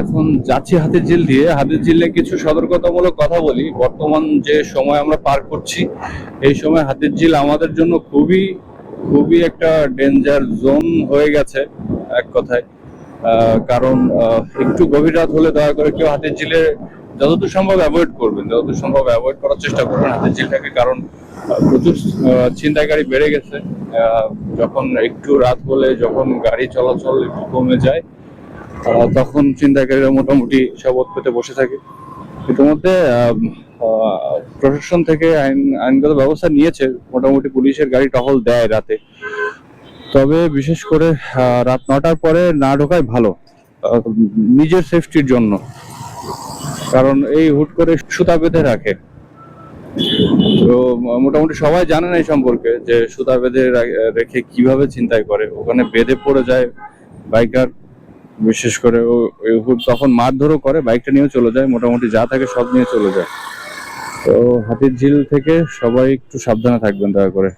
এখন যাচ্ছি হাতির ঝিল দিয়ে। হাতির ঝিলে কিছু সতর্কতামূলক কথা বলি। বর্তমান যে সময় আমরা পার করছি, এই সময় হাতির ঝিল আমাদের জন্য খুবই খুবই একটা ডেঞ্জার জোন হয়ে গেছে এক কথায়। কারণ একটু গভীর রাত হলে দয়া করে কেউ হাতির ঝিলে যতদূর সম্ভব অ্যাভয়েড করবেন, যতদূর সম্ভব অ্যাভয়েড করার চেষ্টা করবেন হাতির ঝিলটাকে। কারণ প্রচুর ছিনতাইকারী বেড়ে গেছে। যখন একটু রাত হলে, যখন গাড়ি চলাচল একটু কমে যায়, তখন ছিনতাইকারীরা মোটামুটি সব পেতে বসে থাকে। ইতিমধ্যে প্রশাসন থেকে আইনগত ব্যবস্থা নিয়েছে, মোটামুটি পুলিশের গাড়ি টহল দেয় রাতে। তবে বিশেষ করে রাত 9টার পরে না ঢোকাই ভালো, নিজের সেফটির জন্য। কারণ এই হুট করে সুতা বেঁধে রাখে। তো মোটামুটি সবাই জানে না এই সম্পর্কে, যে সুতা বেঁধে রেখে কিভাবে ছিনতাই করে। ওখানে বেঁধে পড়ে যায় বাইকার, বিশেষ করে ও তখন মারধরও করে, বাইকটা নিয়েও চলে যায়, মোটামুটি যা থাকে সব নিয়ে চলে যায়। তো হাতির ঝিল থেকে সবাই একটু সাবধানে থাকবেন দয়া করে।